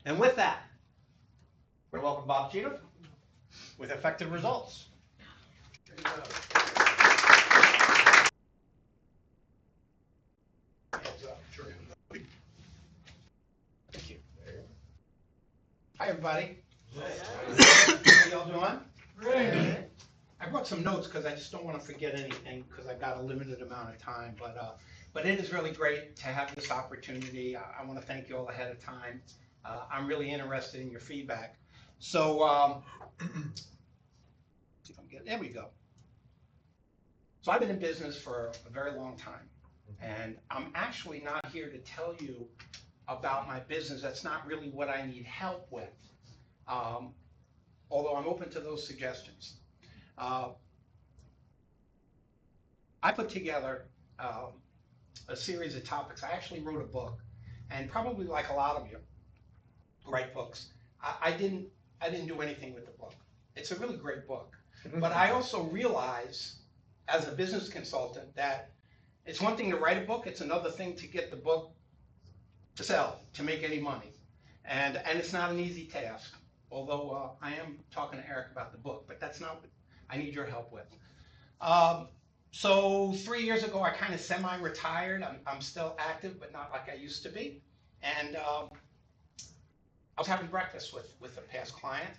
And with that, we're going to welcome Bob Cheatham with effective results. Thank you. Hi, everybody. How y'all doing? Great. I brought some notes because I just don't want to forget anything because I've got a limited amount of time. But it is really great to have this opportunity. I want to thank you all ahead of time. I'm really interested in your feedback. So, see if I can get, there we go. So I've been in business for a very long time, and I'm actually not here to tell you about my business. That's not really what I need help with, although I'm open to those suggestions. I put together a series of topics. I actually wrote a book, and probably like a lot of you write books, I didn't do anything with the book. It's a really great book, but I also realize as a business consultant that it's one thing to write a book, it's another thing to get the book to sell, to make any money. And it's not an easy task, although I am talking to Eric about the book, but that's not what I need your help with. So 3 years ago, I kind of semi-retired. I'm still active, but not like I used to be. And I was having breakfast with a past client,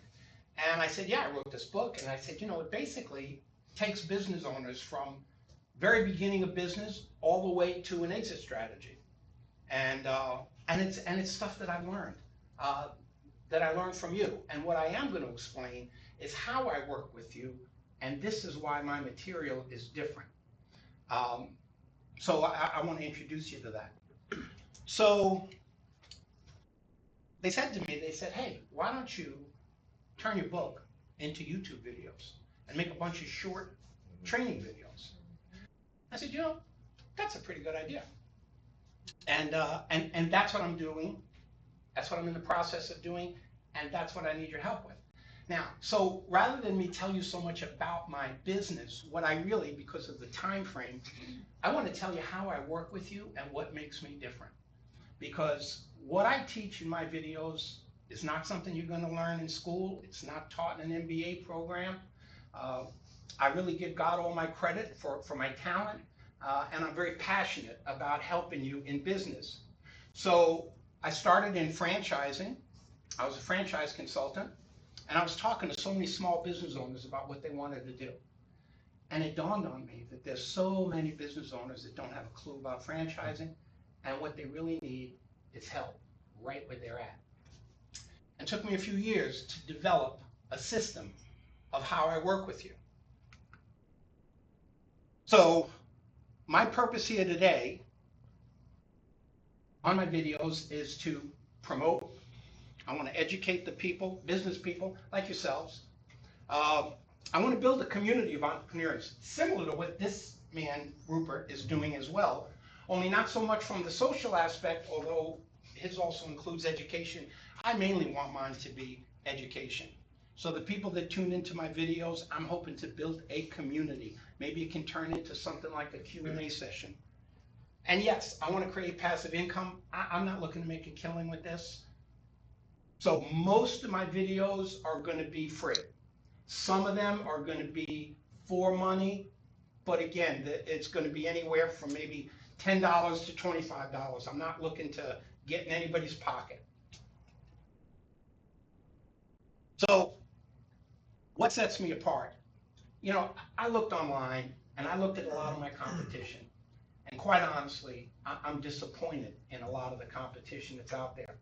and I said, yeah, I wrote this book. And I said, you know, it basically takes business owners from very beginning of business all the way to an exit strategy. And it's stuff that I've learned, that I learned from you. And what I am going to explain is how I work with you, and this is why my material is different. So I want to introduce you to that. So they said to me, they said, hey, why don't you turn your book into YouTube videos and make a bunch of short training videos? I said, you know, that's a pretty good idea. And that's what I'm doing. That's what I'm in the process of doing, and that's what I need your help with. Now, so rather than me tell you so much about my business, what I really, because of the time frame, I want to tell you how I work with you and what makes me different. Because what I teach in my videos is not something you're going to learn in school. It's not taught in an MBA program. I really give God all my credit for my talent, and I'm very passionate about helping you in business. So I started in franchising. I was a franchise consultant, and I was talking to so many small business owners about what they wanted to do. And it dawned on me that there's so many business owners that don't have a clue about franchising, and what they really need is help right where they're at. It took me a few years to develop a system of how I work with you. So my purpose here today on my videos is to promote. I want to educate the people, business people like yourselves. I want to build a community of entrepreneurs, similar to what this man, Rupert, is doing as well, only not so much from the social aspect, although his also includes education. I mainly want mine to be education. So the people that tune into my videos, I'm hoping to build a community. Maybe it can turn into something like a Q&A session. And yes, I want to create passive income. I'm not looking to make a killing with this. So most of my videos are going to be free. Some of them are going to be for money, but again, it's going to be anywhere from maybe $10 to $25. I'm not looking to get in anybody's pocket. So what sets me apart? You know, I looked online and I looked at a lot of my competition. And quite honestly, I'm disappointed in a lot of the competition that's out there.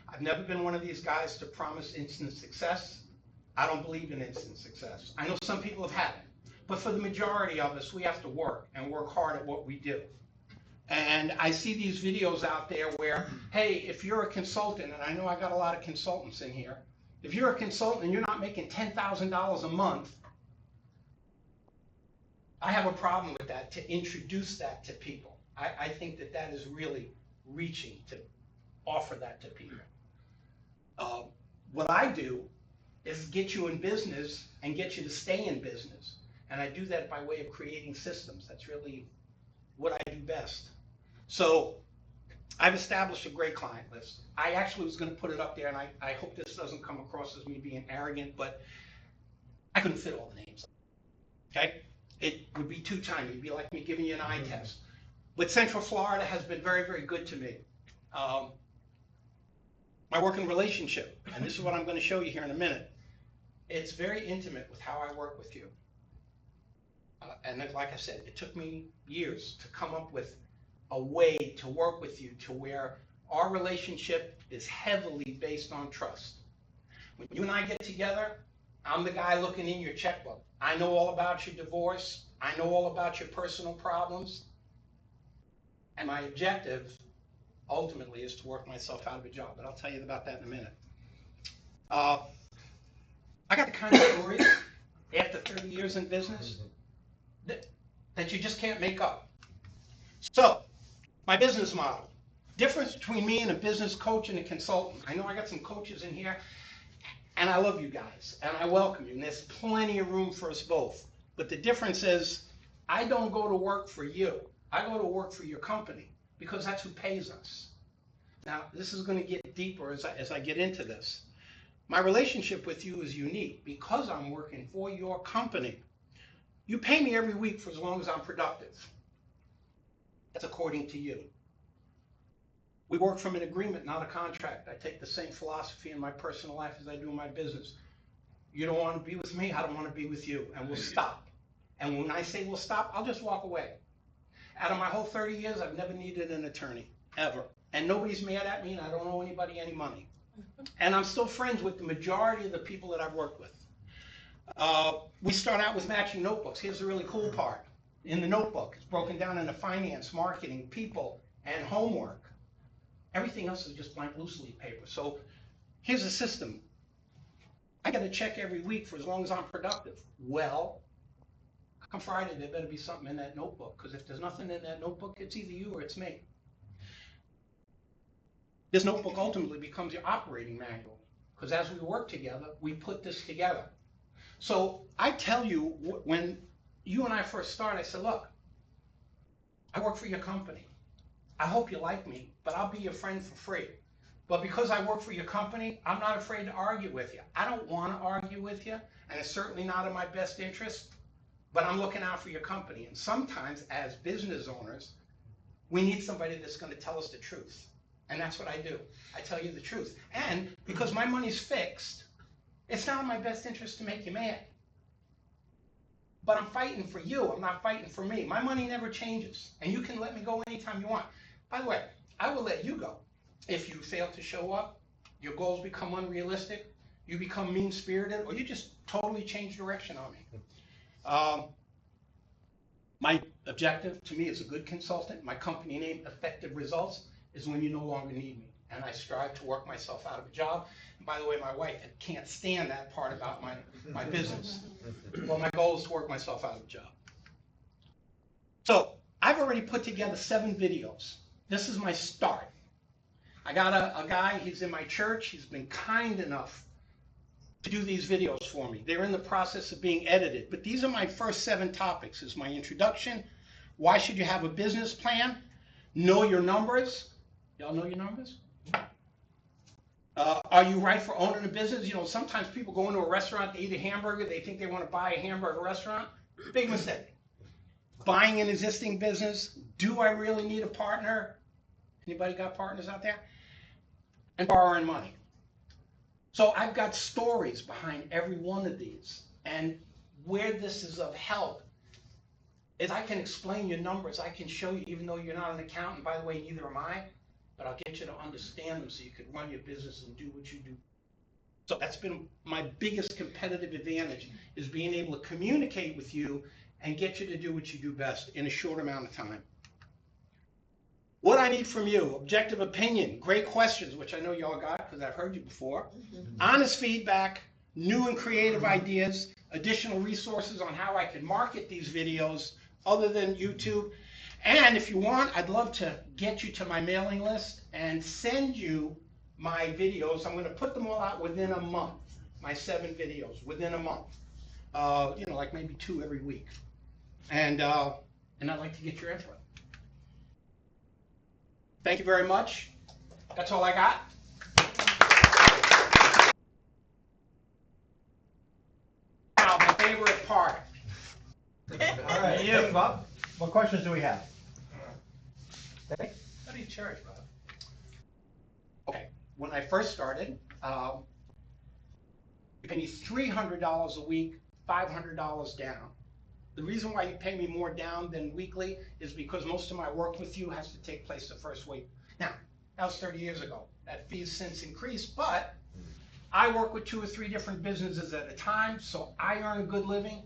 I've never been one of these guys to promise instant success. I don't believe in instant success. I know some people have had it, but for the majority of us, we have to work and work hard at what we do. And I see these videos out there where, hey, if you're a consultant, and I know I got a lot of consultants in here, if you're a consultant and you're not making $10,000 a month, I have a problem with that, to introduce that to people. I think that that is really reaching to offer that to people. What I do is get you in business and get you to stay in business. And I do that by way of creating systems. That's really what I do best. So I've established a great client list. I actually was going to put it up there, and I hope this doesn't come across as me being arrogant, but I couldn't fit all the names. Okay? It would be too tiny. It'd be like me giving you an eye test. But Central Florida has been very, very good to me. My working relationship, and this is what I'm going to show you here in a minute, it's very intimate with how I work with you. And like I said, it took me years to come up with a way to work with you to where our relationship is heavily based on trust. When you and I get together, I'm the guy looking in your checkbook. I know all about your divorce. I know all about your personal problems. And my objective, ultimately, is to work myself out of a job. But I'll tell you about that in a minute. I got the kind of stories after 30 years in business that you just can't make up. So, my business model. Difference between me and a business coach and a consultant. I know I got some coaches in here, and I love you guys, and I welcome you, and there's plenty of room for us both. But the difference is, I don't go to work for you. I go to work for your company, because that's who pays us. Now, this is going to get deeper as I get into this. My relationship with you is unique because I'm working for your company. You pay me every week for as long as I'm productive. That's according to you. We work from an agreement, not a contract. I take the same philosophy in my personal life as I do in my business. You don't want to be with me, I don't want to be with you, and we'll stop. And when I say we'll stop, I'll just walk away. Out of my whole 30 years, I've never needed an attorney, ever. And nobody's mad at me, and I don't owe anybody any money. And I'm still friends with the majority of the people that I've worked with. We start out with matching notebooks. Here's the really cool part. In the notebook, it's broken down into finance, marketing, people, and homework. Everything else is just blank loose leaf paper. So here's the system. I get a check every week for as long as I'm productive. Well, come Friday, there better be something in that notebook, because if there's nothing in that notebook, it's either you or it's me. This notebook ultimately becomes your operating manual, because as we work together, we put this together. So I tell you, when you and I first started, I said, look, I work for your company. I hope you like me, but I'll be your friend for free. But because I work for your company, I'm not afraid to argue with you. I don't want to argue with you, and it's certainly not in my best interest, but I'm looking out for your company. And sometimes, as business owners, we need somebody that's going to tell us the truth. And that's what I do. I tell you the truth. And because my money's fixed, it's not in my best interest to make you mad. But I'm fighting for you. I'm not fighting for me. My money never changes. And you can let me go anytime you want. By the way, I will let you go if you fail to show up, your goals become unrealistic, you become mean-spirited, or you just totally change direction on me. My objective, to me, as a good consultant, my company name, Effective Results, is when you no longer need me. And I strive to work myself out of a job. And by the way, my wife can't stand that part about my business. Well, my goal is to work myself out of a job. So I've already put together 7 videos. This is my start. I got a guy, he's in my church. He's been kind enough to do these videos for me. They're in the process of being edited. But these are my first 7 topics. This is my introduction. Why should you have a business plan? Know your numbers. Y'all know your numbers? Are you right for owning a business? You know, sometimes people go into a restaurant, they eat a hamburger, they think they want to buy a hamburger restaurant. Big mistake. Buying an existing business. Do I really need a partner? Anybody got partners out there? And borrowing money. So I've got stories behind every one of these. And where this is of help is I can explain your numbers. I can show you, even though you're not an accountant. By the way, neither am I. But I'll get you to understand them so you can run your business and do what you do. So that's been my biggest competitive advantage, is being able to communicate with you and get you to do what you do best in a short amount of time. What I need from you: objective opinion, great questions, which I know y'all got because I've heard you before, honest feedback, new and creative ideas, additional resources on how I can market these videos other than YouTube. And if you want, I'd love to get you to my mailing list and send you my videos. I'm going to put them all out within a month, my 7 videos within a month. You know, like maybe 2 every week. And I'd like to get your input. Thank you very much. That's all I got. Now, my favorite part. All right, You. Bob, what questions do we have? Okay. How do you charge, Bob? Okay, when I first started, you pay me $300 a week, $500 down. The reason why you pay me more down than weekly is because most of my work with you has to take place the first week. Now, that was 30 years ago. That fee's since increased, but I work with 2 or 3 different businesses at a time, so I earn a good living,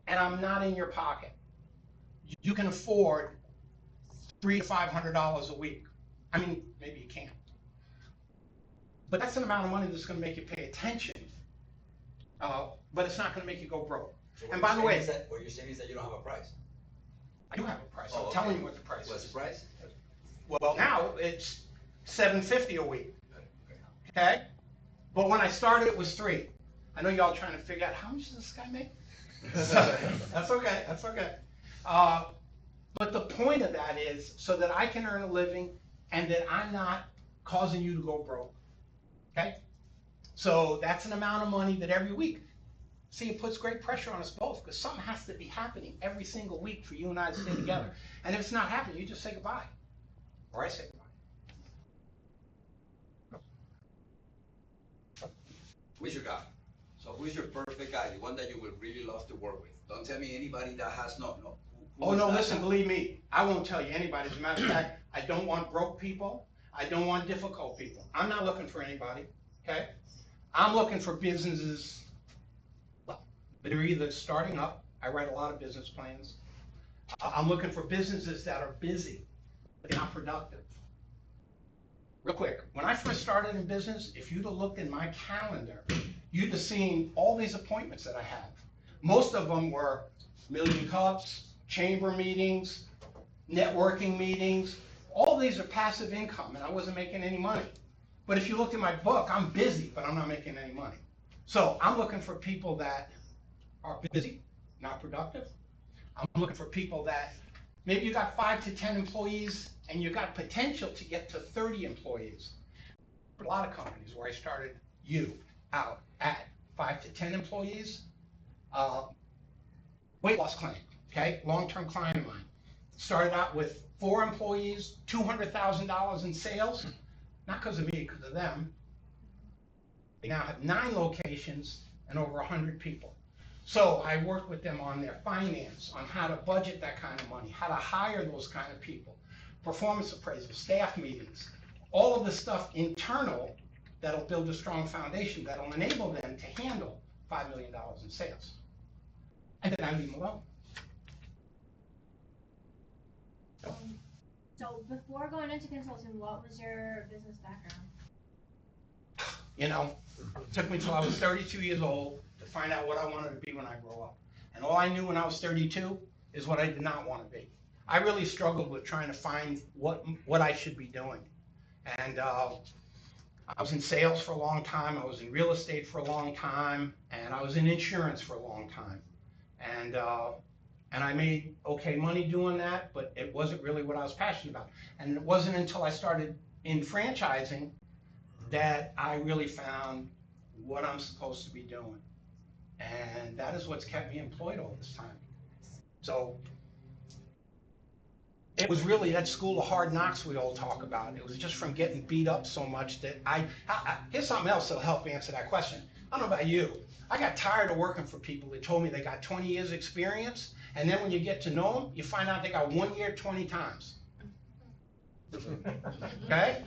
and I'm not in your pocket. You can afford $300 to $500 a week. I mean, maybe you can't. But that's an amount of money that's going to make you pay attention, but it's not going to make you go broke. So And by the way, what you're saying is that you don't have a price. I do have a price. Oh, I'm okay. telling you what the price What's is. the price? Well, now it's $750 a week. Okay? But when I started, it was $3. I know y'all trying to figure out how much does this guy make? That's okay. That's okay. But the point of that is so that I can earn a living and that I'm not causing you to go broke. Okay? So that's an amount of money that every week. See, it puts great pressure on us both because something has to be happening every single week for you and I to stay together. And if it's not happening, you just say goodbye. Or I say goodbye. Who's your guy? So who's your perfect guy? The one that you would really love to work with? Don't tell me anybody that has no. Oh, no, listen, believe me, I won't tell you anybody. As a matter of fact, I don't want broke people. I don't want difficult people. I'm not looking for anybody, okay? I'm looking for businesses that are either starting up. I write a lot of business plans. I'm looking for businesses that are busy, but they're not productive. Real quick, when I first started in business, if you'd have looked in my calendar, you'd have seen all these appointments that I have. Most of them were Million Cups, chamber meetings, networking meetings. All these are passive income, and I wasn't making any money. But if you look at my book, I'm busy, but I'm not making any money. So I'm looking for people that are busy, not productive. I'm looking for people that maybe you got 5 to 10 employees and you got potential to get to 30 employees. A lot of companies where I started out at 5 to 10 employees, weight loss clinic, okay, long-term client of mine. Started out with 4 employees, $200,000 in sales, not because of me, because of them. They now have 9 locations and over 100 people. So I worked with them on their finance, on how to budget that kind of money, how to hire those kind of people, performance appraisals, staff meetings, all of the stuff internal that'll build a strong foundation that'll enable them to handle $5 million in sales. And then I leave them alone. So before going into consulting, what was your business background? You know, it took me till I was 32 years old to find out what I wanted to be when I grow up. And all I knew when I was 32 is what I did not want to be. I really struggled with trying to find what I should be doing. And I was in sales for a long time, I was in real estate for a long time, and I was in insurance for a long time. And I made okay money doing that, but it wasn't really what I was passionate about. And it wasn't until I started in franchising that I really found what I'm supposed to be doing. And that is what's kept me employed all this time. So it was really that school of hard knocks we all talk about. It was just from getting beat up so much that here's something else that'll help answer that question. I don't know about you. I got tired of working for people that told me they got 20 years experience, and then when you get to know them, you find out they got 1 year 20 times. Okay?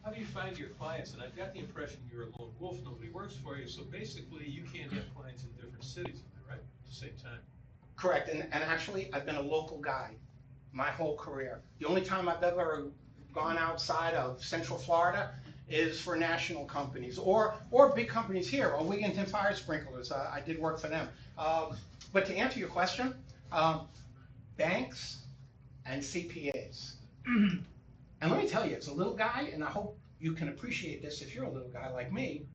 How do you find your clients? And I've got the impression you're a lone wolf, nobody works for you, so basically you can't have clients in different cities, right, at the same time? Correct, and actually, I've been a local guy my whole career. The only time I've ever gone outside of Central Florida is for national companies or big companies here, or Wigginton Fire Sprinklers. I did work for them. But to answer your question, banks and CPAs. And let me tell you, as a little guy, and I hope you can appreciate this if you're a little guy like me,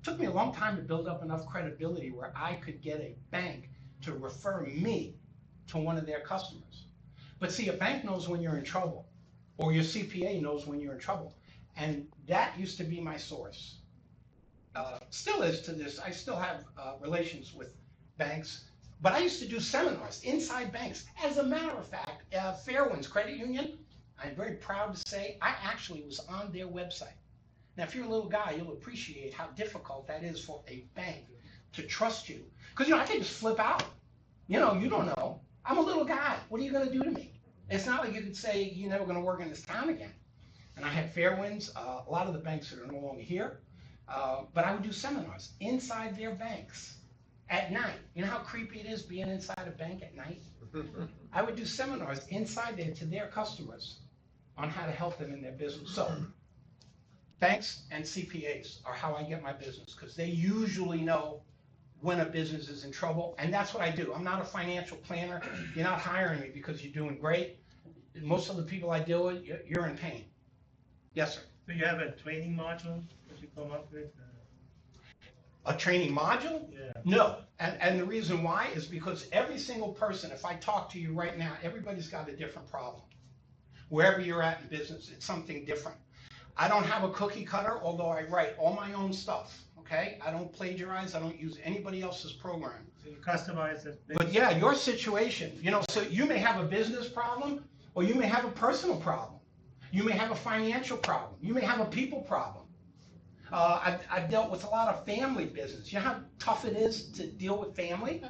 it took me a long time to build up enough credibility where I could get a bank to refer me to one of their customers. But see, a bank knows when you're in trouble, or your CPA knows when you're in trouble. And that used to be my source. Still is to this. I still have relations with banks, but I used to do seminars inside banks. As a matter of fact, Fairwinds Credit Union, I'm very proud to say, I actually was on their website. Now, if you're a little guy, you'll appreciate how difficult that is for a bank to trust you. Because, I can just flip out. You don't know. I'm a little guy. What are you going to do to me? It's not like you could say you're never going to work in this town again. And I had Fairwinds, a lot of the banks that are no longer here. But I would do seminars inside their banks at night. You know how creepy it is being inside a bank at night? I would do seminars inside there to their customers on how to help them in their business. So banks and CPAs are how I get my business, because they usually know when a business is in trouble, and that's what I do. I'm not a financial planner. You're not hiring me because you're doing great. Most of the people I deal with, you're in pain. Yes, sir. Do you have a training module that you come up with? A training module? Yeah. No, and the reason why is because every single person, if I talk to you right now, everybody's got a different problem. Wherever you're at in business, it's something different. I don't have a cookie cutter, although I write all my own stuff, okay? I don't plagiarize, I don't use anybody else's program. So you customize it. But yeah, your situation, so you may have a business problem, or you may have a personal problem. You may have a financial problem. You may have a people problem. I've dealt with a lot of family business. You know how tough it is to deal with family?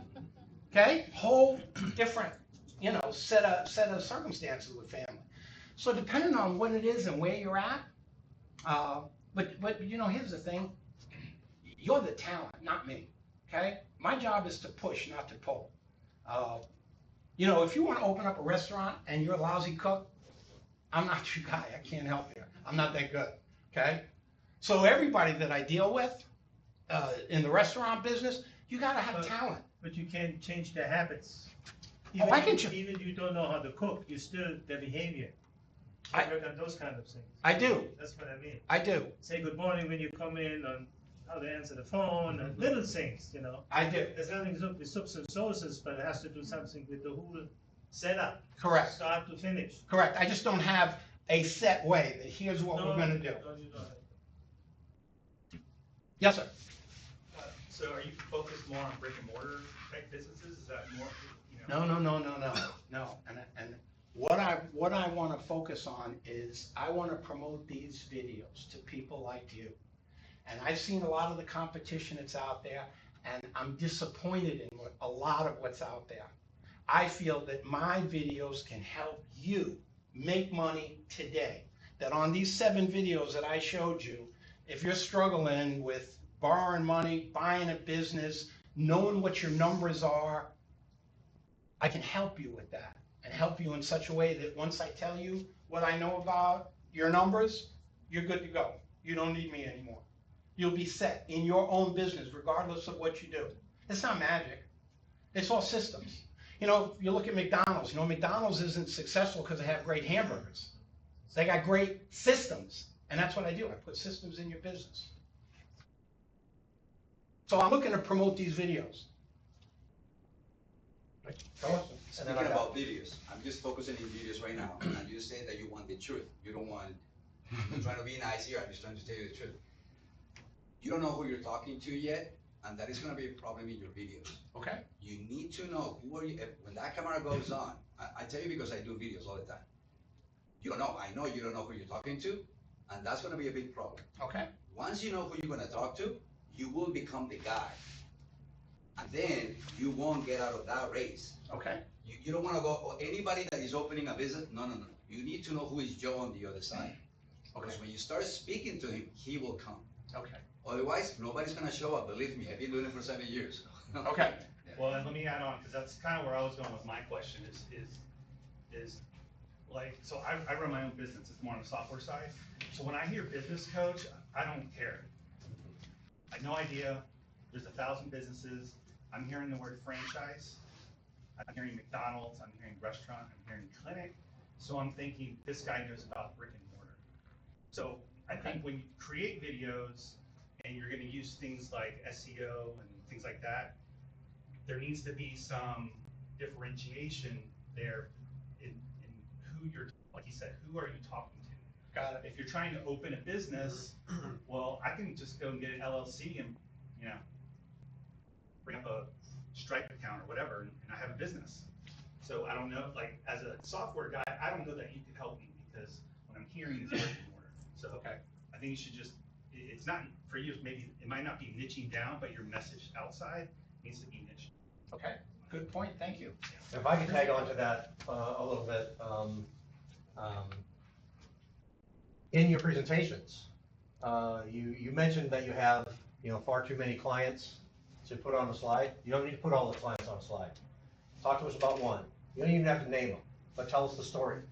Okay? Whole different, set of circumstances with family. So depending on what it is and where you're at, but here's the thing. You're the talent, not me. Okay? My job is to push, not to pull. If you want to open up a restaurant and you're a lousy cook, I'm not your guy. I can't help you. I'm not that good. Okay? So everybody that I deal with in the restaurant business, you got to have talent. But you can't change their habits. I can even you don't know how to cook, you still their behavior. I work on those kind of things. I do. That's what I mean. I do. Say good morning when you come in, on how to answer the phone, and little things, I do. There's nothing to do with soups and sauces, but it has to do something with the whole setup. Correct. Start to finish. Correct. I just don't have a set way that here's what we're going to do. No, you don't. Yes, sir. So are you focused more on brick and mortar type businesses? Is that more, No. And what I want to focus on is I want to promote these videos to people like you. And I've seen a lot of the competition that's out there, and I'm disappointed in a lot of what's out there. I feel that my videos can help you make money today. That on these 7 videos that I showed you, if you're struggling with borrowing money, buying a business, knowing what your numbers are, I can help you with that and help you in such a way that once I tell you what I know about your numbers, you're good to go. You don't need me anymore. You'll be set in your own business regardless of what you do. It's not magic. It's all systems. You look at McDonald's. McDonald's isn't successful because they have great hamburgers. They got great systems. And that's what I do. I put systems in your business. So I'm looking to promote these videos. Speaking about videos, I'm just focusing on videos right now, and you say that you want the truth. You don't want, I'm trying to be nice here, I'm just trying to tell you the truth. You don't know who you're talking to yet, and that is going to be a problem in your videos. Okay. You need to know who are you, when that camera goes on, I tell you because I do videos all the time. You don't know, I know you don't know who you're talking to, and that's going to be a big problem. Okay. Once you know who you're going to talk to, you will become the guy. And then you won't get out of that race. Okay. You don't want to go, anybody that is opening a business, no. You need to know who is Joe on the other side. Because when you start speaking to him, he will come. Okay. Otherwise, nobody's going to show up. Believe me, I've been doing it for 7 years. Okay. well, and let me add on, because that's kind of where I was going with my question is like, so I run my own business. It's more on the software side. So when I hear business coach, I don't care. I have no idea. There's 1,000 businesses. I'm hearing the word franchise. I'm hearing McDonald's. I'm hearing restaurant. I'm hearing clinic. So I'm thinking this guy knows about brick and mortar. So I think when you create videos and you're going to use things like SEO and things like that, there needs to be some differentiation there in who you're, like he said, who are you talking to? Got it. If you're trying to open a business, well, I can just go and get an LLC and, you know, bring up a Stripe account or whatever, and I have a business. So I don't know, like, as a software guy, I don't know that you could help me, because what I'm hearing is working order. So Okay. I think you should just, it's not, for you, maybe, it might not be niching down, but your message outside needs to be niched. Okay, good point, thank you. If I could tag on to that a little bit, in your presentations, you mentioned that you have, far too many clients to put on a slide. You don't need to put all the clients on a slide. Talk to us about one. You don't even have to name them, but tell us the story.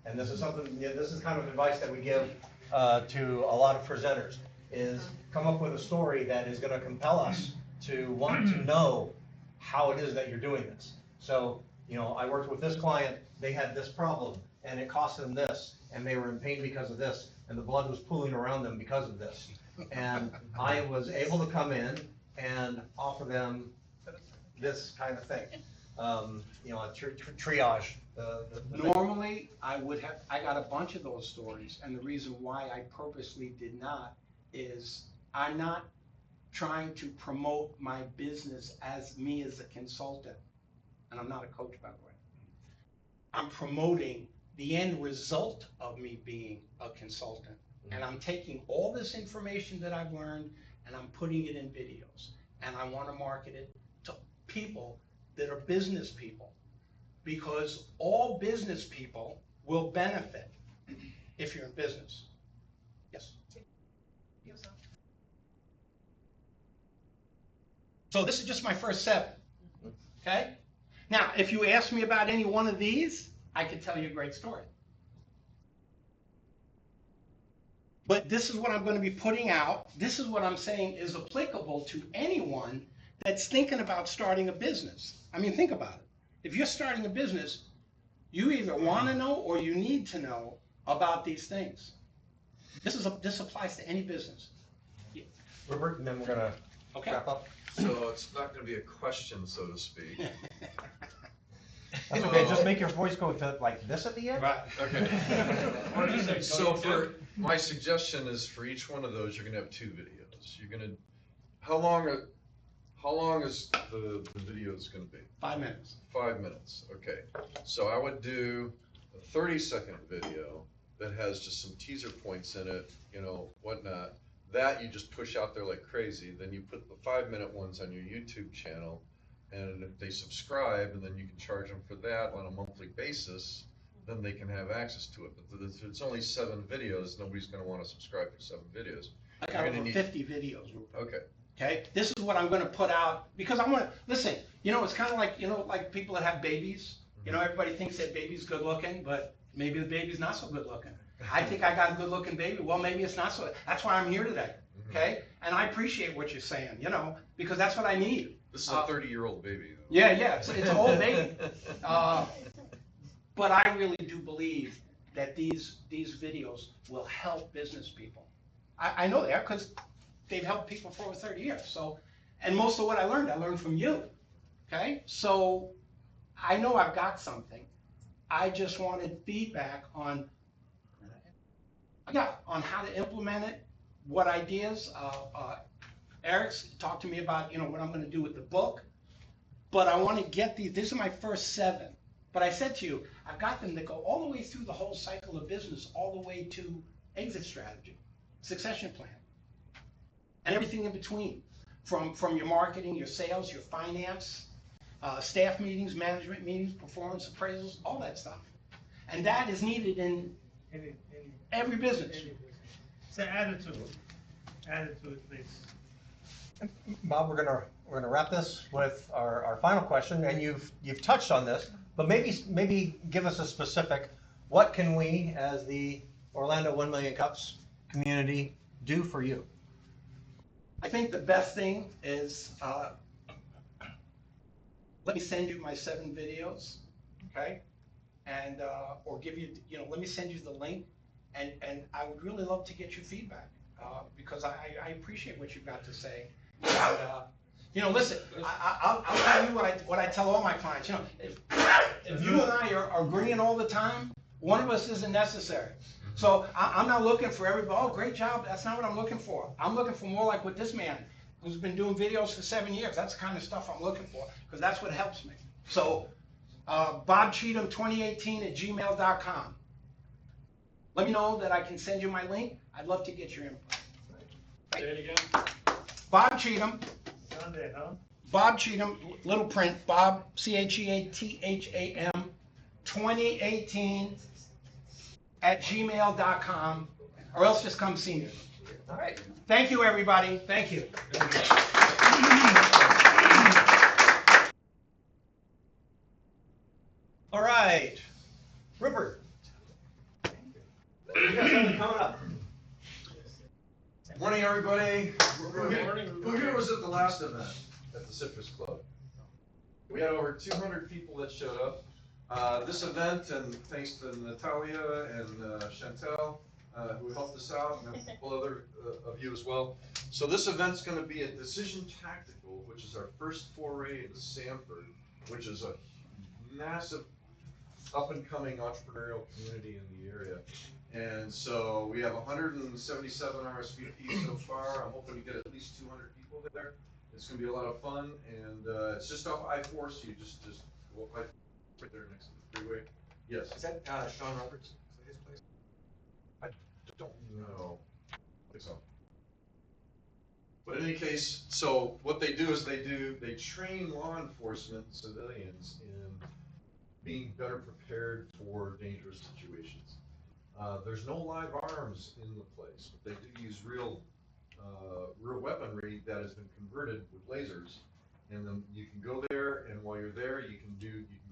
And this is something, this is kind of advice that we give to a lot of presenters, is come up with a story that is gonna compel us to want to know how it is that you're doing this. So, I worked with this client, they had this problem, and it cost them this, and they were in pain because of this, and the blood was pooling around them because of this. And I was able to come in and offer them this kind of thing. Triage. Normally, I got a bunch of those stories, and the reason why I purposely did not is I'm not trying to promote my business as me as a consultant, and I'm not a coach, by the way. I'm promoting the end result of me being a consultant, and I'm taking all this information that I've learned and I'm putting it in videos, and I want to market it to people that are business people, because all business people will benefit if you're in business. Yes? So this is just my first 7, okay? Now, if you ask me about any one of these, I could tell you a great story. But this is what I'm going to be putting out. This is what I'm saying is applicable to anyone that's thinking about starting a business. I mean, think about it. If you're starting a business, you either want to know or you need to know about these things. This applies to any business. Yeah. Robert, and then we're gonna wrap up. So it's not gonna be a question, so to speak. That's okay, just make your voice go to like this at the end. Right. Okay. So my suggestion is for each one of those, you're gonna have 2 videos. How long is the videos gonna be? 5 minutes. 5 minutes, okay. So I would do a 30-second video that has just some teaser points in it, whatnot. That you just push out there like crazy. Then you put the 5-minute ones on your YouTube channel, and if they subscribe, and then you can charge them for that on a monthly basis, then they can have access to it. But if it's only 7 videos, nobody's gonna wanna subscribe for 7 videos. I got over 50 videos. Okay. Okay, this is what I'm going to put out, because I want to, listen, it's kind of like, like people that have babies. Everybody thinks that baby's good looking, but maybe the baby's not so good looking. I think I got a good looking baby. Well, maybe it's not so. That's why I'm here today. Okay, and I appreciate what you're saying, because that's what I need. This is a 30-year-old baby. Yeah, it's an old baby. But I really do believe that these videos will help business people. I know they are, because they've helped people for over 30 years. So, and most of what I learned from you. Okay, so I know I've got something. I just wanted feedback on how to implement it, what ideas. Eric's talked to me about what I'm going to do with the book, but I want to get these. These are my first 7. But I said to you, I've got them that go all the way through the whole cycle of business, all the way to exit strategy, succession plan, and everything in between, from your marketing, your sales, your finance, staff meetings, management meetings, performance appraisals, all that stuff. And that is needed in every business. So add it to it, please. Bob, we're gonna wrap this with our final question, and you've touched on this, but maybe give us a specific. What can we, as the Orlando 1 Million Cups community, do for you? I think the best thing is let me send you my 7 videos, okay? And or give you, let me send you the link, and I would really love to get your feedback because I appreciate what you've got to say. And, listen, I'll tell you what I tell all my clients. If you and I are agreeing all the time, One of us isn't necessary. So I'm not looking for everybody, oh, great job, that's not what I'm looking for. I'm looking for more like what this man, who's been doing videos for 7 years, that's the kind of stuff I'm looking for, because that's what helps me. So, Bob Cheatham 2018 at gmail.com. Let me know that I can send you my link. I'd love to get your input. Say it again. Bob Cheatham, Sunday, huh? Bob Cheatham, little print, Bob, Cheatham, 2018 at gmail.com, or else just come see me. All right. Thank you, everybody. Thank you. All right, Rupert. You got something coming up. Morning, everybody. Good morning. Who here was at the last event at the Citrus Club? We had over 200 people that showed up. This event, and thanks to Natalia and Chantel, who helped us out, and a couple other of you as well. So this event's going to be at Decision Tactical, which is our first foray into Sanford, which is a massive up-and-coming entrepreneurial community in the area. And so we have 177 RSVPs so far. I'm hoping to get at least 200 people there. It's going to be a lot of fun, and it's just off I-4, so you just walk right there next to the freeway. Yes. Is that Sean Roberts? Is that his place? I don't know. I think so. But in any case, so what they do is they train law enforcement and civilians in being better prepared for dangerous situations. There's no live arms in the place, but they do use real weaponry that has been converted with lasers. And then you can go there, and while you're there, you can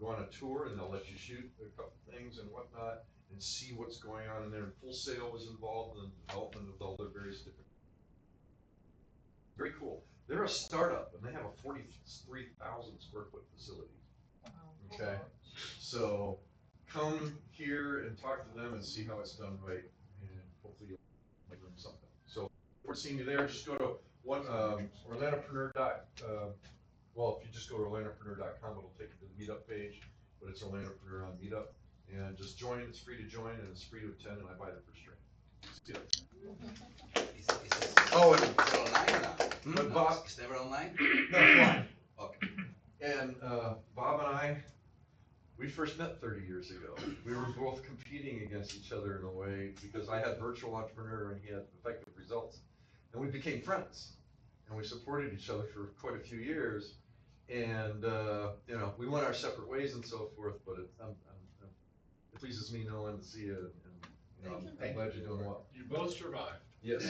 go on a tour, and they'll let you shoot a couple things and whatnot, and see what's going on in there. And Full Sail was involved in the development of all their various different. Very cool. They're a startup, and they have a 43,000 square foot facility. Okay, so come here and talk to them and see how it's done right, and hopefully you'll make them something. So we're seeing you there. Just go to Orlandopreneur. Well, if you just go to orlandopreneur.com, it'll take you to the meetup page, but it's Orlandopreneur on Meetup, and just join. It's free to join, and it's free to attend, and I buy the first drink. See ya. Oh, and Is it online or not? but Bob, It's never online? No, fine. Okay. and Bob and I, we first met 30 years ago. We were both competing against each other in a way, because I had Virtual Entrepreneur and he had Effective Results. And we became friends, and we supported each other for quite a few years. And, we went our separate ways and so forth, but it pleases me knowing to see you, and I'm glad you're doing well. You both survived. Yes.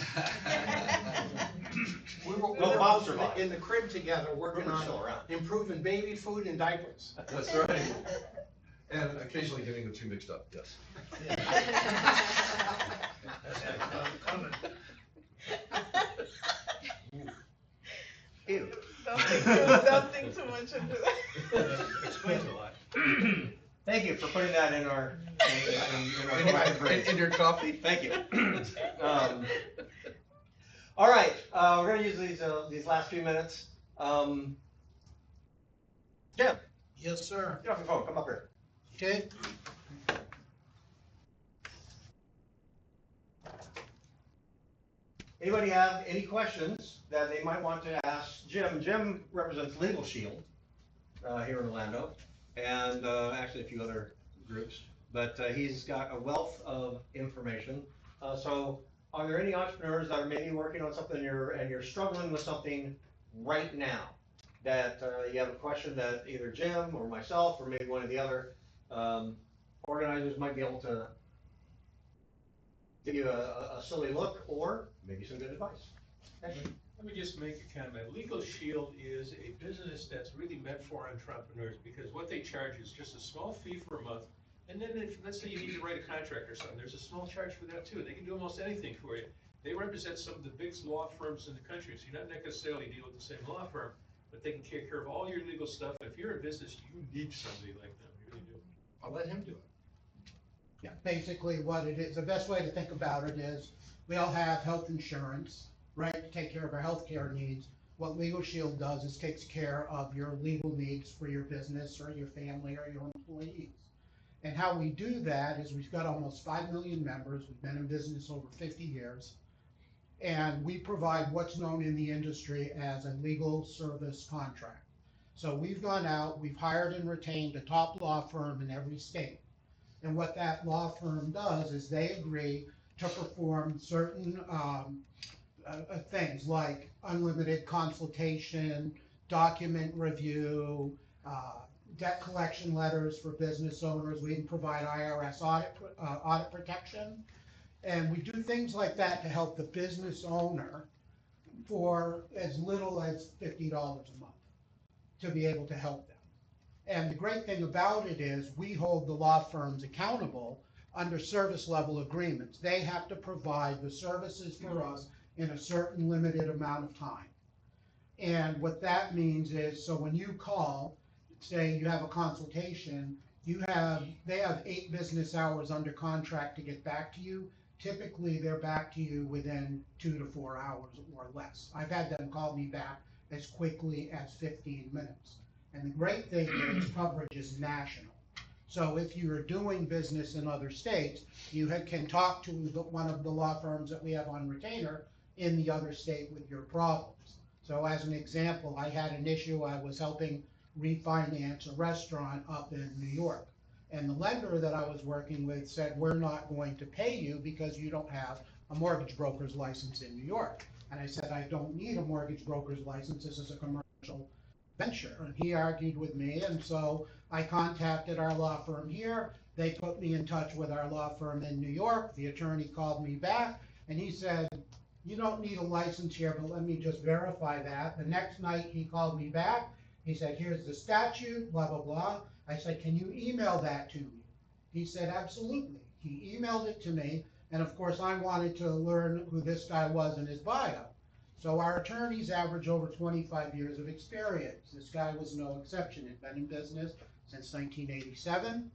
We were Bob survived. in the crib together, working Rupert's on still around. improving baby food and diapers. That's right. And occasionally getting the two mixed up, yes. Ew. Don't think too much into that. Explains a lot. Thank you for putting that in our In your coffee? Thank you. All right, we're gonna use these last few minutes. Jim, Yes, sir. get off your phone, come up here. Okay. Anybody have any questions that they might want to ask Jim? Jim represents Legal Shield here in Orlando, and actually a few other groups, but he's got a wealth of information. So are there any entrepreneurs that are maybe working on something and you're struggling with something right now, that you have a question that either Jim or myself or maybe one of the other organizers might be able to give you a silly look or maybe some good advice? Let me just make a comment. Legal Shield is a business that's really meant for entrepreneurs, because what they charge is just a small fee for a month. And then if, let's say you need to write a contract or something, there's a small charge for that too. They can do almost anything for you. They represent some of the biggest law firms in the country, so you're not necessarily dealing with the same law firm, but they can take care of all your legal stuff. If you're in business, you need somebody like them, you really do. I'll let him do it. Yeah, basically what it is, the best way to think about it is, we all have health insurance, right, to take care of our healthcare needs. What Legal Shield does is takes care of your legal needs for your business or your family or your employees. And how we do that is we've got almost 5 million members. We've been in business over 50 years. And we provide what's known in the industry as a legal service contract. So we've gone out, we've hired and retained a top law firm in every state. And what that law firm does is they agree to perform certain things like unlimited consultation, document review, debt collection letters for business owners. We can provide IRS audit protection. And we do things like that to help the business owner for as little as $50 a month to be able to help them. And the great thing about it is we hold the law firms accountable under service level agreements. They have to provide the services for us in a certain limited amount of time. And what that means is, so when you call, say you have a consultation, they have 8 business hours under contract to get back to you. Typically, they're back to you within 2 to 4 hours or less. I've had them call me back as quickly as 15 minutes. And the great thing is coverage is national. So if you are doing business in other states, you can talk to one of the law firms that we have on retainer in the other state with your problems. So as an example, I had an issue. I was helping refinance a restaurant up in New York. And the lender that I was working with said, we're not going to pay you because you don't have a mortgage broker's license in New York. And I said, I don't need a mortgage broker's license. This is a commercial venture. And he argued with me. And so I contacted our law firm here. They put me in touch with our law firm in New York. The attorney called me back and he said, you don't need a license here, but let me just verify that. The next night he called me back. He said, here's the statute, blah, blah, blah. I said, can you email that to me? He said, absolutely. He emailed it to me. And of course, I wanted to learn who this guy was in his bio. So our attorneys average over 25 years of experience. This guy was no exception. He'd been in business since 1987.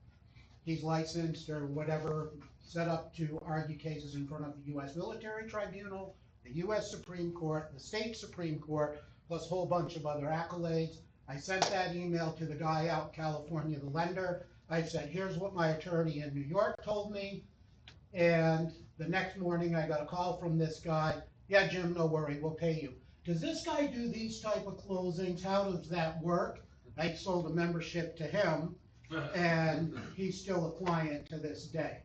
He's licensed or whatever, set up to argue cases in front of the U.S. Military Tribunal, the U.S. Supreme Court, the state Supreme Court, plus a whole bunch of other accolades. I sent that email to the guy out in California, the lender. I said, here's what my attorney in New York told me. And the next morning I got a call from this guy. Yeah, Jim, no worry, we'll pay you. Does this guy do these type of closings? How does that work? I sold a membership to him and he's still a client to this day,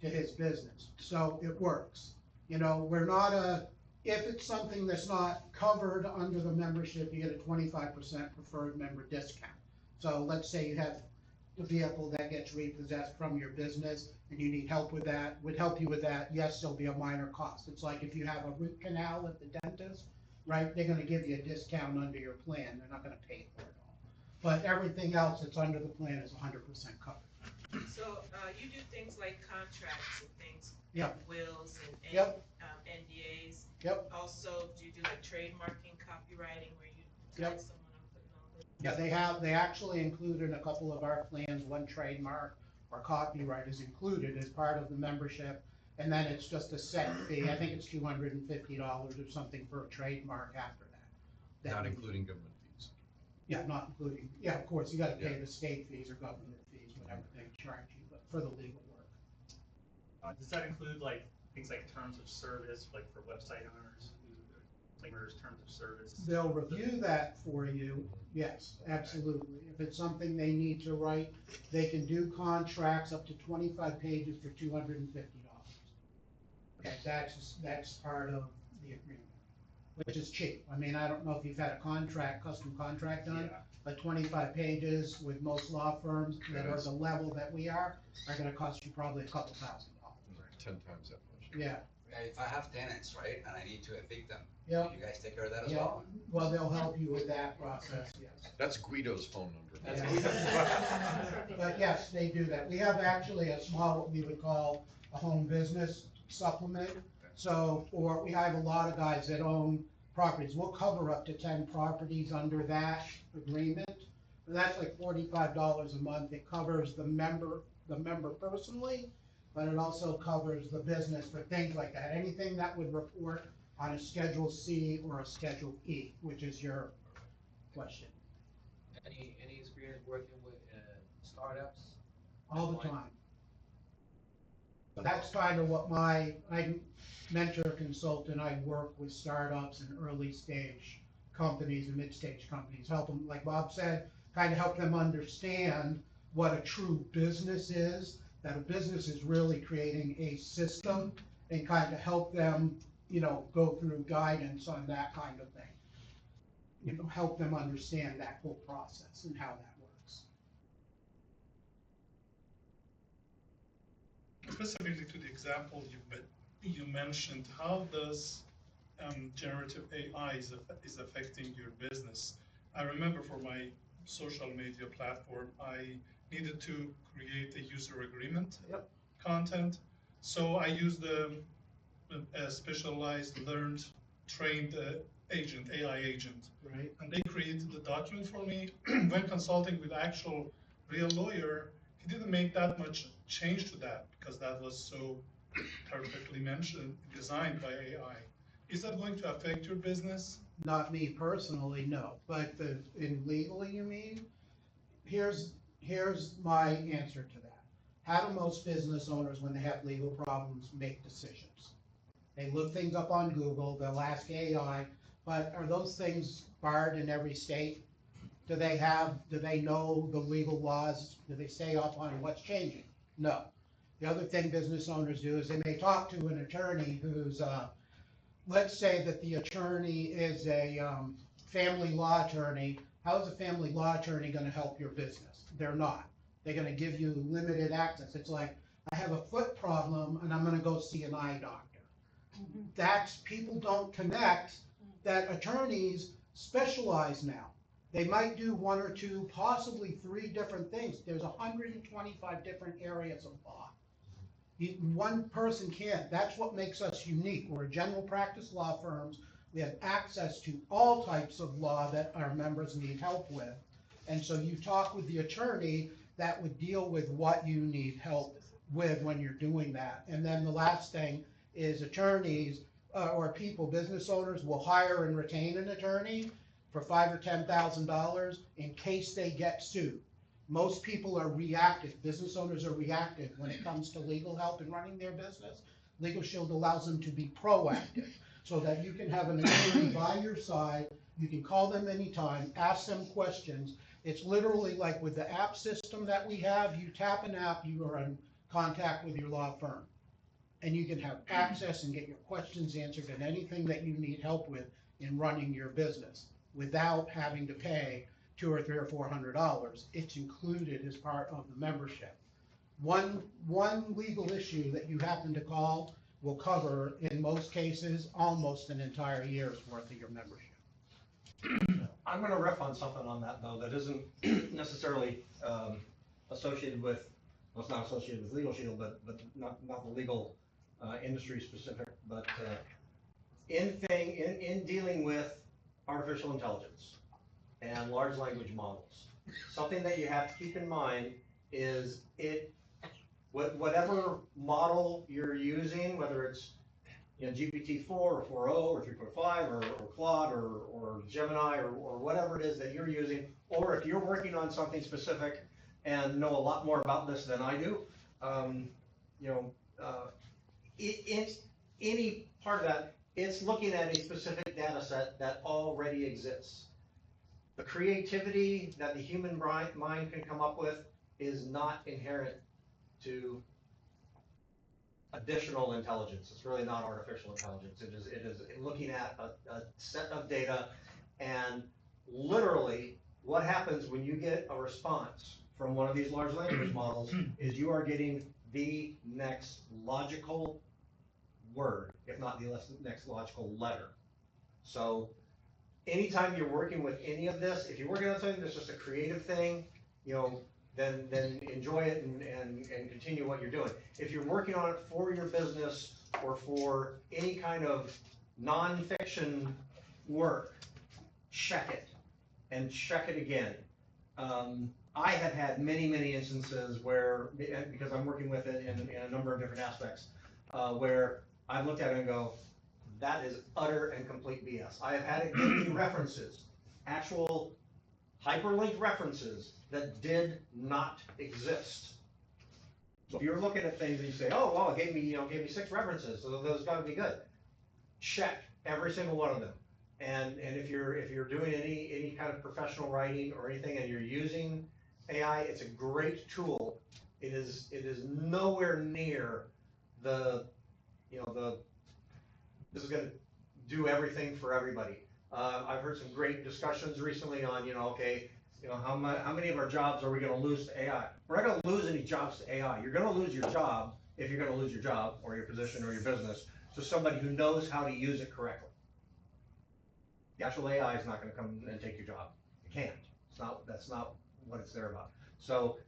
to his business. So it works. You know, we're not if it's something that's not covered under the membership, you get a 25% preferred member discount. So let's say you have a vehicle that gets repossessed from your business and you need help with that, would help you with that. Yes, there'll be a minor cost. It's like if you have a root canal at the dentist, right? They're gonna give you a discount under your plan. They're not gonna pay for it all. But everything else that's under the plan is 100% covered. So, you do things like contracts and things, Yep. wills and Yep. NDAs. Yep. Also, do you do like trademarking, copywriting, where you Yep. guide someone on putting all this? Yeah, they actually include in a couple of our plans, one trademark or copyright is included as part of the membership. And then it's just a set fee. I think it's $250 or something for a trademark after that. Not including government fees. Yeah, not including, yeah, of course, you gotta pay Yeah. the state fees or government fees, whatever they charge you, but for the legal work. Does that include like things like terms of service, like for website owners, terms of service? They'll review that for you, yes, absolutely. If it's something they need to write, they can do contracts up to 25 pages for $250. Okay, that's part of the agreement, which is cheap. I mean, I don't know if you've had a custom contract done, Yeah. but 25 pages with most law firms that are the level that we are gonna cost you probably a couple $1,000. 10 times that much. Yeah, If I have tenants, right, and I need to evict them, yeah, you guys take care of that as yeah. well? Well, they'll help you with that process, yes. That's Guido's phone number. But yes, they do that. We have actually a small, what we would call a home business supplement. So, we have a lot of guys that own properties. We'll cover up to 10 properties under that agreement. And that's like $45 a month. It covers the member personally, but it also covers the business for things like that. Anything that would report on a Schedule C or a Schedule E, which is your question. Any experience working with startups? all the time. That's kind of what I mentor consultant, I work with startups and early stage companies and mid-stage companies, help them, like Bob said, kind of help them understand what a true business is, that a business is really creating a system, and kind of help them, go through guidance on that kind of thing. Help them understand that whole process and how that works. Specifically to the example you mentioned, how does generative AI is affecting your business? I remember for my social media platform, I needed to create a user agreement content. So I used a specialized, learned, trained agent, AI agent. Right. And they created the document for me. When consulting with actual real lawyer, he didn't make that much change to that because that was so perfectly designed by AI. Is that going to affect your business? Not me personally, no, but in legally, you mean? Here's my answer to that. How do most business owners, when they have legal problems, make decisions? They look things up on Google, they'll ask AI, but are those things barred in every state? Do they know the legal laws? Do they stay up on what's changing? No. The other thing business owners do is they may talk to an attorney who's, let's say that the attorney is a family law attorney. How is a family law attorney going to help your business? They're not. They're going to give you limited access. It's like, I have a foot problem and I'm going to go see an eye doctor. People don't connect that attorneys specialize now. They might do one or two, possibly three different things. There's 125 different areas of law. One person can't. That's what makes us unique. We're general practice law firms. We have access to all types of law that our members need help with. And so you talk with the attorney that would deal with what you need help with when you're doing that. And then the last thing is attorneys or business owners will hire and retain an attorney for $5,000 or $10,000 in case they get sued. Most people are reactive. Business owners are reactive when it comes to legal help in running their business. Legal Shield allows them to be proactive so that you can have an attorney by your side. You can call them anytime, ask them questions. It's literally like with the app system that we have, you tap an app, you are in contact with your law firm. And you can have access and get your questions answered and anything that you need help with in running your business without having to pay $200 or $300 or $400. It's included as part of the membership. One legal issue that you happen to call will cover, in most cases, almost an entire year's worth of your membership. I'm gonna riff on something on that though, that isn't necessarily associated with, well, it's not associated with Legal Shield, but not the legal industry specific, but in dealing with artificial intelligence and large language models, something that you have to keep in mind is whatever model you're using, whether it's GPT-4 or 4.0 or 3.5 or Claude or Gemini or whatever it is that you're using, or if you're working on something specific and know a lot more about this than I do, it's any part of that, it's looking at a specific data set that already exists. The creativity that the human mind can come up with is not inherent to additional intelligence. It's really not artificial intelligence. It is looking at a set of data, and literally what happens when you get a response from one of these large language models is you are getting the next logical word, if not the next logical letter. So anytime you're working with any of this, if you're working on something that's just a creative thing, then enjoy it and continue what you're doing. If you're working on it for your business or for any kind of nonfiction work, check it and check it again. I have had many instances where, because I'm working with it in a number of different aspects, where I've looked at it and go, that is utter and complete BS. I have had it give me references, actual hyperlinked references that did not exist. So if you're looking at things and you say, oh, well, it gave me 6 references, so those gotta be good. Check every single one of them. And if you're doing any kind of professional writing or anything and you're using AI, it's a great tool. It is nowhere near this is gonna do everything for everybody. I've heard some great discussions recently on, okay, how many of our jobs are we gonna lose to AI? We're not gonna lose any jobs to AI. You're gonna lose your job if you're gonna lose your job or your position or your business to somebody who knows how to use it correctly. The actual AI is not gonna come and take your job. It can't. That's not what it's there about. So,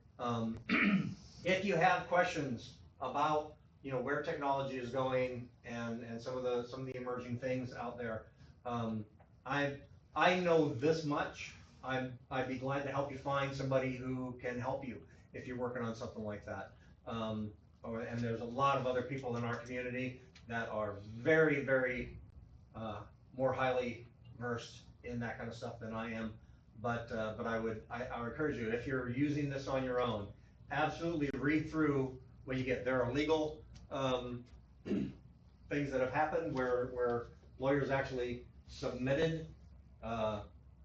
if you have questions about, where technology is going and some of the emerging things out there, I know this much. I'd be glad to help you find somebody who can help you if you're working on something like that. And there's a lot of other people in our community that are very, very more highly versed in that kind of stuff than I am. But I would encourage you, if you're using this on your own, absolutely read through what you get. There are legal things that have happened where lawyers actually submitted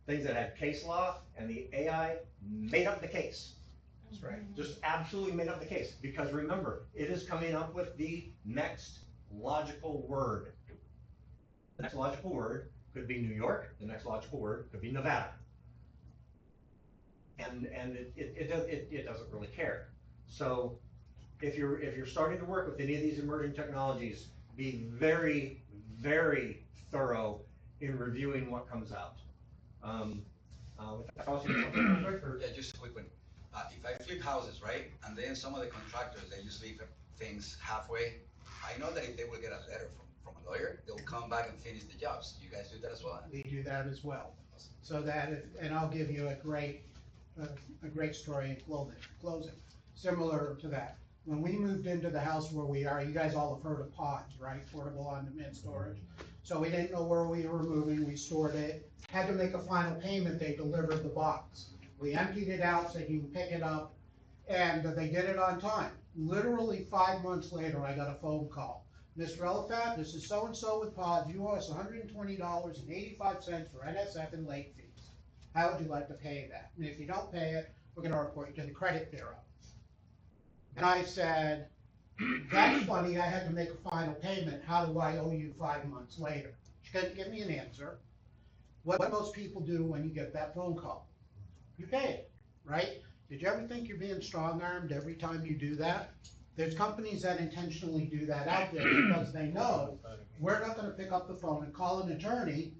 things that had case law, and the AI made up the case. That's right. Just absolutely made up the case. Because remember, it is coming up with the next logical word. The next logical word could be New York. The next logical word could be Nevada. And it doesn't really care. So if you're starting to work with any of these emerging technologies, be very, very thorough in reviewing what comes out. Yeah, just a quick one. If I flip houses, right, and then some of the contractors, they just leave things halfway, I know that if they will get a letter from a lawyer, they'll come back and finish the jobs. You guys do that as well? We do that as well. So and I'll give you a great story in closing, similar to that. When we moved into the house where we are, you guys all have heard of pods, right? Portable on-demand storage. So we didn't know where we were moving, we stored it, had to make a final payment, they delivered the box. We emptied it out so you can pick it up, and they did it on time. Literally 5 months later, I got a phone call. Mr. Alafat, this is so-and-so with pods, you owe us $120.85 for NSF and late fees. How would you like to pay that? And if you don't pay it, we're gonna report you to the credit bureau. And I said, that's funny, I had to make a final payment, how do I owe you 5 months later? She couldn't give me an answer. What do most people do when you get that phone call? You pay it, right? Did you ever think you're being strong-armed every time you do that? There's companies that intentionally do that out there because they know we're not gonna pick up the phone and call an attorney,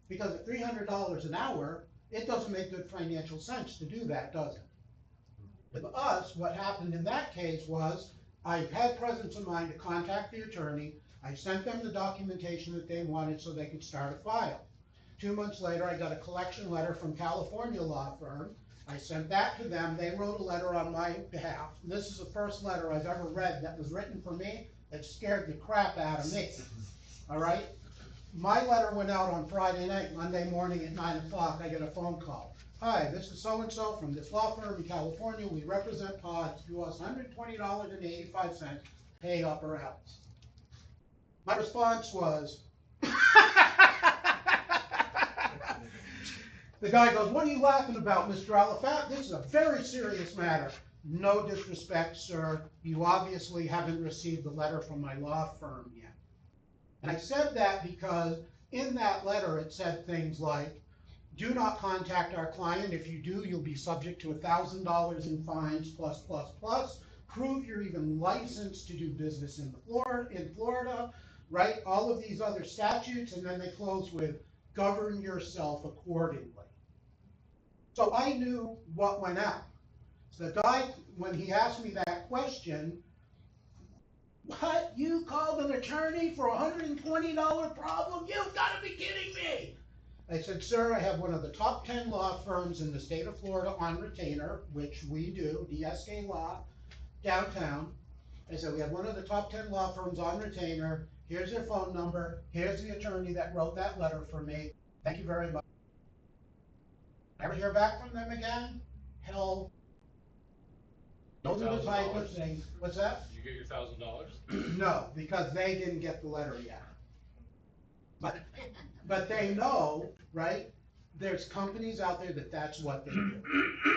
because at $300 an hour, it doesn't make good financial sense to do that, does it? With us, what happened in that case was, I had presence of mind to contact the attorney, I sent them the documentation that they wanted so they could start a file. 2 months later, I got a collection letter from California law firm. I sent that to them. They wrote a letter on my behalf. And this is the first letter I've ever read that was written for me that scared the crap out of me. All right? My letter went out on Friday night. Monday morning at 9 o'clock, I get a phone call. Hi, this is so-and-so from this law firm in California. We represent pods. You owe us $120.85. Pay up or else. My response was, the guy goes, what are you laughing about, Mr. Alafat? This is a very serious matter. No disrespect, sir. You obviously haven't received the letter from my law firm yet. And I said that because in that letter it said things like, do not contact our client. If you do, you'll be subject to $1,000 in fines, plus. Prove you're even licensed to do business in Florida, right? All of these other statutes, and then they close with, govern yourself accordingly. So I knew what went out. So the guy, when he asked me that question, what, you called an attorney for a $120 problem? You've got to be kidding me. I said, sir, I have one of the top 10 law firms in the state of Florida on retainer, which we do, DSK Law, downtown. I said, we have one of the top 10 law firms on retainer. Here's their phone number. Here's the attorney that wrote that letter for me. Thank you very much. Ever hear back from them again? Hell Those are the type of things, what's that? Did you get your $1,000? No, because they didn't get the letter yet. But they know, right? There's companies out there that's what they do.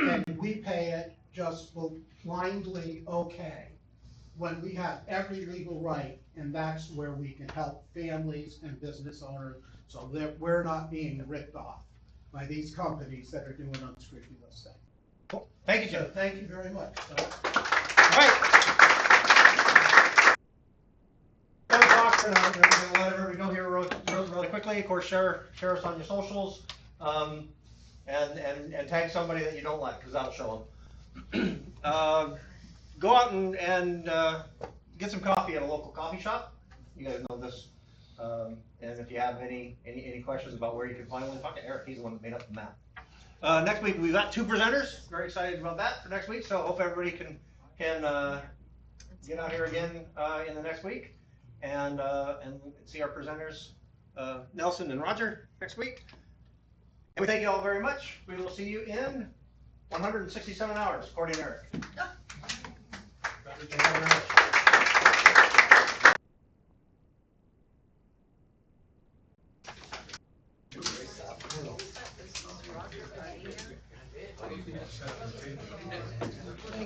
And we pay it just blindly okay, when we have every legal right, and that's where we can help families and business owners, so that we're not being ripped off by these companies that are doing unscrupulous things. Cool. Thank you, So, Jim. thank you very much. All right. Seven o'clock, we're gonna let everybody go here really quickly. Of course, share us on your socials, and tag somebody that you don't like, because that'll show them. Go out and get some coffee at a local coffee shop. You guys know this. And if you have any questions about where you can find one, talk to Eric. He's the one that made up the map. Next week we've got 2 presenters. Very excited about that for next week. So hope everybody can get out here again in the next week and see our presenters, Nelson and Roger, next week. And we thank you all very much. We will see you in 167 hours, according to Eric. Thank you very much.